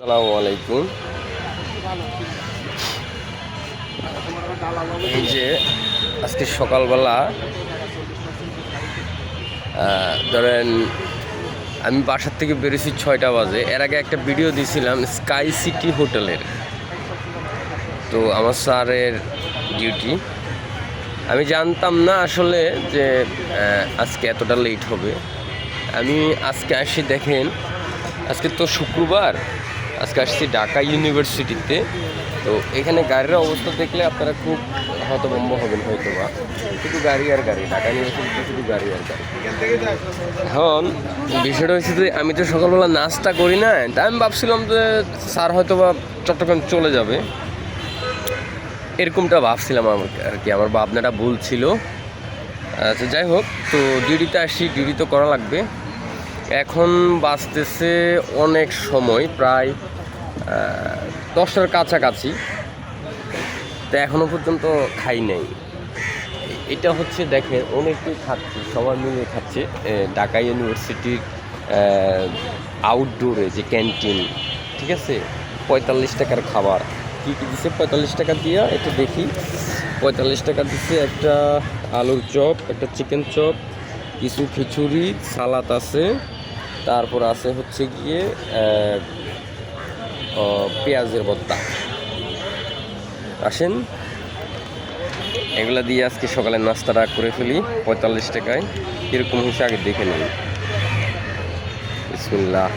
আসসালামু আলাইকুম। এই যে আজকে সকালবেলা ধরেন আমি বাসার থেকে বেরিয়েছি 6টা বাজে। এর আগে একটা ভিডিও দিয়েছিলাম স্কাই সিটি হোটেলের। তো আমার স্যারের ডিউটি, আমি জানতাম না আসলে যে আজকে এতটা লেট হবে। আমি আজকে আসি, দেখেন আজকে তো শুক্রবার, আজকে আসছি ঢাকা ইউনিভার্সিটিতে। তো এখানে গাড়ির অবস্থা দেখলে আপনারা খুব হতভম্ব হবেন হয়তো বা, শুধু গাড়ি আর গাড়ি, ঢাকা ইউনিভার্সিটিতে শুধু গাড়ি আর গাড়ি। এখন বিষয়টা হচ্ছে যে আমি তো সকালবেলা নাস্তা করি না, তাই আমি ভাবছিলাম যে স্যার হয়তো বা চট্টগ্রাম চলে যাবে, এরকমটা ভাবছিলাম আর কি। আমার ভাবনাটা ভুল ছিল। আচ্ছা যাই হোক, তো ডিউটিতে আসি, ডিউটি তো করা লাগবে। এখন বাজতেছে অনেক সময়, প্রায় 10টার কাছাকাছি। তো এখনও পর্যন্ত খাই নাই। এটা হচ্ছে দেখেন অনেকেই খাচ্ছে, সবাই মিলে খাচ্ছে ঢাকা ইউনিভার্সিটির আউটডোরে যে ক্যান্টিন, ঠিক আছে। 45 টাকার খাবার, কী কী দিচ্ছে 45 টাকা দিয়ে একটু দেখি। 45 টাকা দিচ্ছে একটা আলুর চপ, একটা চিকেন চপ, কিছু খিচুড়ি, সালাদ আছে, তারপর আছে হচ্ছে গিয়ে পেঁয়াজের ভর্তা। আসেন এগুলা দিয়ে আজকে সকালের নাস্তাটা করে ফেলি 45 টাকায়। কীরকম হয়েছে আগে দেখে নিন। বিসমিল্লাহ।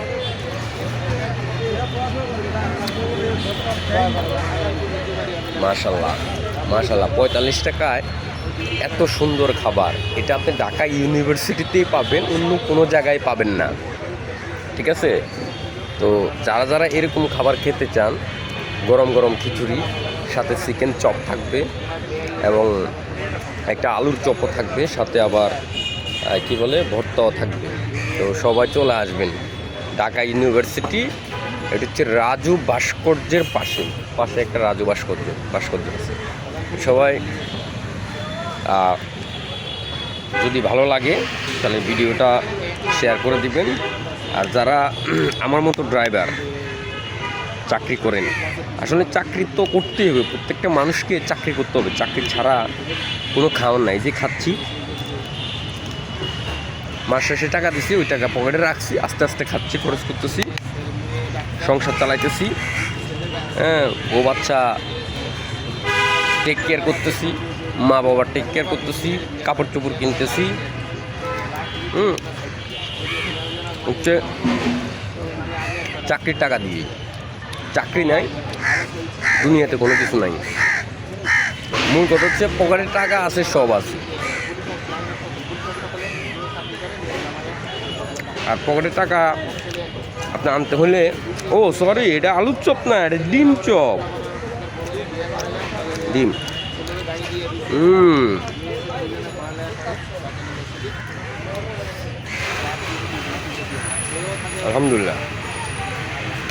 মাশাল্লাহ মাশাল্লাহ, 45 টাকায় এত সুন্দর খাবার, এটা আপনি ঢাকা ইউনিভার্সিটিতেই পাবেন, অন্য কোনো জায়গায় পাবেন না, ঠিক আছে। তো যারা যারা এরকম খাবার খেতে চান, গরম গরম খিচুড়ি, সাথে চিকেন চপ থাকবে এবং একটা আলুর চপও থাকবে, সাথে আবার কি বলে ভর্তাও থাকবে। তো সবাই চলে আসবেন ঢাকা ইউনিভার্সিটি। এটা হচ্ছে রাজু ভাস্কর্যের পাশে একটা রাজু ভাস্কর্য আছে। সবাই যদি ভালো লাগে তাহলে ভিডিওটা শেয়ার করে দিবেন। আর যারা আমার মতো ড্রাইভার চাকরি করেন, আসলে চাকরি তো করতেই হবে, প্রত্যেকটা মানুষকে চাকরি করতে হবে, চাকরি ছাড়া কোনো খাওয়ার নাই। যে খাচ্ছি, মাস শেষে টাকা দিছি, ওই টাকা পকেটে রাখছি, আস্তে আস্তে খাচ্ছি, খরচ করতেছি, সংসার চালাইতেছি, হ্যাঁ, ও বাচ্চা টেক কেয়ার করতেছি, মা বাবার টেক কেয়ার করতেছি, কাপড় চোপড় কিনতেছি। হচ্ছে চাকরির টাকা দিয়ে, চাকরি নাই দুনিয়াতে, কোনো কিছু নাই। মূল কথা হচ্ছে পকেটে টাকা আছে, সব আছে। আর পকেটের টাকা আপনি আনতে হলে, ও সরি, এটা আলুর চপ না, এটা ডিম চপ, ডিম। আলহামদুলিল্লাহ,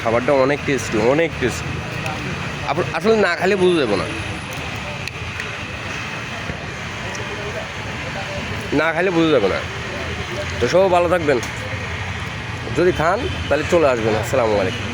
খাবারটা অনেক টেস্টি, অনেক টেস্টি। আপনার আসলে না খেলে বুঝতে যাবো না, না খেলে বুঝতে যাবে না। তো সব ভালো থাকবেন, যদি খান তাহলে চলে আসবেন। আসসালামু আলাইকুম।